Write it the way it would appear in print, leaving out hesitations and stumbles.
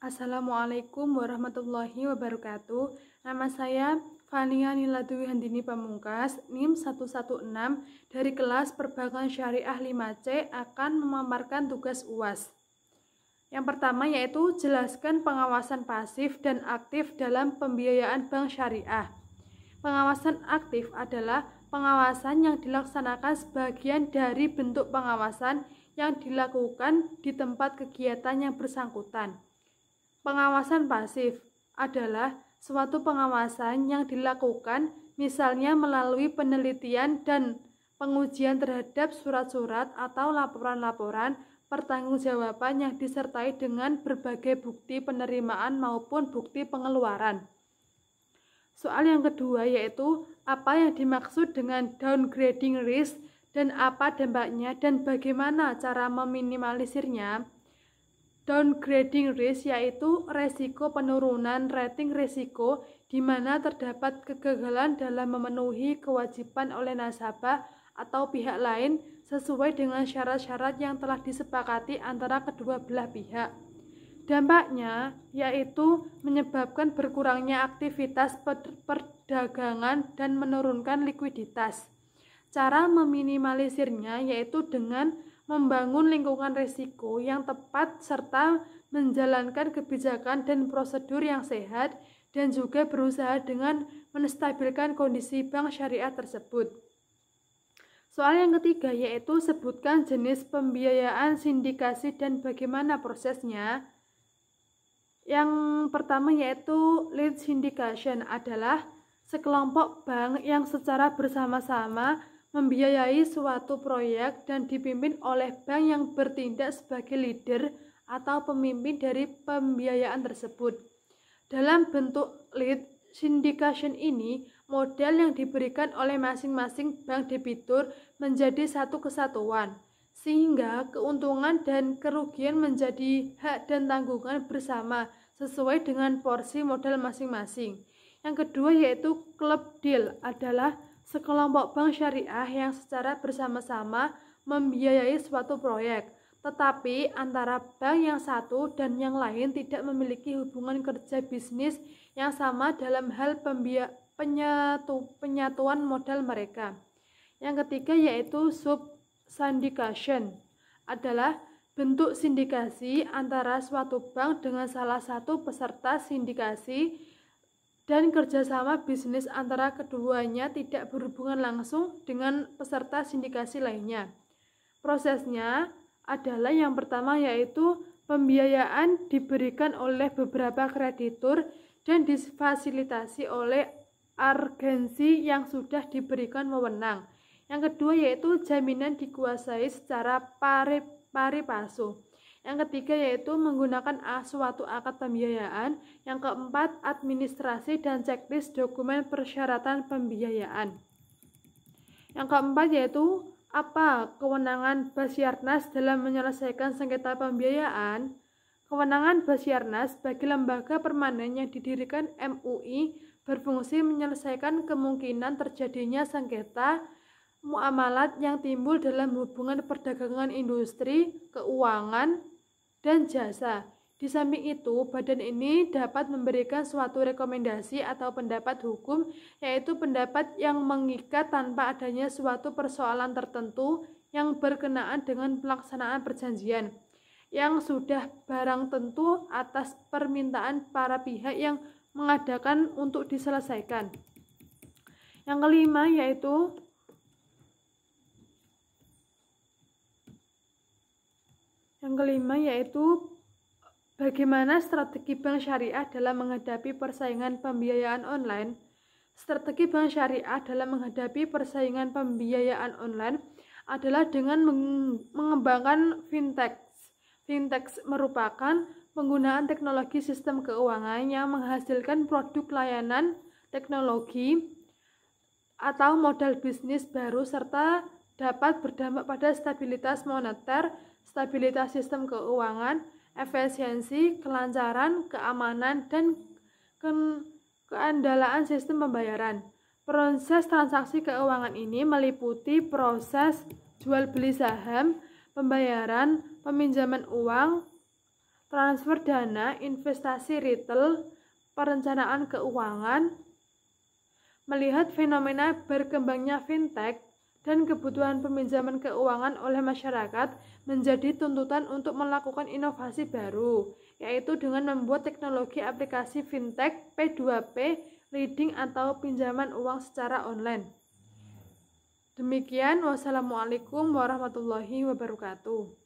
Assalamualaikum warahmatullahi wabarakatuh. Nama saya Fania Nila Dwi Handini Pamungkas, NIM 116 dari kelas Perbankan Syariah 5C akan memaparkan tugas UAS. Yang pertama yaitu jelaskan pengawasan pasif dan aktif dalam pembiayaan bank syariah. Pengawasan aktif adalah pengawasan yang dilaksanakan sebagian dari bentuk pengawasan yang dilakukan di tempat kegiatan yang bersangkutan. Pengawasan pasif adalah suatu pengawasan yang dilakukan misalnya melalui penelitian dan pengujian terhadap surat-surat atau laporan-laporan pertanggungjawaban yang disertai dengan berbagai bukti penerimaan maupun bukti pengeluaran. Soal yang kedua yaitu apa yang dimaksud dengan downgrading risk dan apa dampaknya dan bagaimana cara meminimalisirnya. Downgrading risk yaitu resiko penurunan rating risiko di mana terdapat kegagalan dalam memenuhi kewajiban oleh nasabah atau pihak lain sesuai dengan syarat-syarat yang telah disepakati antara kedua belah pihak. Dampaknya yaitu menyebabkan berkurangnya aktivitas perdagangan dan menurunkan likuiditas. Cara meminimalisirnya yaitu dengan membangun lingkungan risiko yang tepat serta menjalankan kebijakan dan prosedur yang sehat dan juga berusaha dengan menstabilkan kondisi bank syariah tersebut. Soal yang ketiga yaitu sebutkan jenis pembiayaan sindikasi dan bagaimana prosesnya. Yang pertama yaitu lead syndication adalah sekelompok bank yang secara bersama-sama membiayai suatu proyek dan dipimpin oleh bank yang bertindak sebagai leader atau pemimpin dari pembiayaan tersebut. Dalam bentuk lead syndication ini, modal yang diberikan oleh masing-masing bank debitur menjadi satu kesatuan, sehingga keuntungan dan kerugian menjadi hak dan tanggungan bersama sesuai dengan porsi modal masing-masing. Yang kedua yaitu club deal adalah sekelompok bank syariah yang secara bersama-sama membiayai suatu proyek, tetapi antara bank yang satu dan yang lain tidak memiliki hubungan kerja bisnis yang sama dalam hal penyatuan modal mereka. Yang ketiga yaitu sub-syndication adalah bentuk sindikasi antara suatu bank dengan salah satu peserta sindikasi dan kerjasama bisnis antara keduanya tidak berhubungan langsung dengan peserta sindikasi lainnya. Prosesnya adalah yang pertama yaitu pembiayaan diberikan oleh beberapa kreditur dan difasilitasi oleh agensi yang sudah diberikan wewenang. Yang kedua yaitu jaminan dikuasai secara pari passu. Yang ketiga yaitu menggunakan suatu akad pembiayaan. Yang keempat, administrasi dan checklist dokumen persyaratan pembiayaan. Yang keempat yaitu apa kewenangan Basarnas dalam menyelesaikan sengketa pembiayaan. Kewenangan Basarnas sebagai lembaga permanen yang didirikan MUI berfungsi menyelesaikan kemungkinan terjadinya sengketa muamalat yang timbul dalam hubungan perdagangan industri, keuangan, dan jasa. Di samping itu, badan ini dapat memberikan suatu rekomendasi atau pendapat hukum, yaitu pendapat yang mengikat tanpa adanya suatu persoalan tertentu yang berkenaan dengan pelaksanaan perjanjian, yang sudah barang tentu atas permintaan para pihak yang mengadakan untuk diselesaikan. Yang kelima yaitu bagaimana strategi bank syariah dalam menghadapi persaingan pembiayaan online. Strategi bank syariah dalam menghadapi persaingan pembiayaan online adalah dengan mengembangkan fintech. Fintech merupakan penggunaan teknologi sistem keuangan yang menghasilkan produk layanan teknologi atau modal bisnis baru serta dapat berdampak pada stabilitas moneter, stabilitas sistem keuangan, efisiensi, kelancaran, keamanan, dan keandalan sistem pembayaran. Proses transaksi keuangan ini meliputi proses jual beli saham, pembayaran, peminjaman uang, transfer dana, investasi retail, perencanaan keuangan. Melihat fenomena berkembangnya fintech dan kebutuhan peminjaman keuangan oleh masyarakat menjadi tuntutan untuk melakukan inovasi baru, yaitu dengan membuat teknologi aplikasi fintech P2P leading atau pinjaman uang secara online. Demikian, wassalamualaikum warahmatullahi wabarakatuh.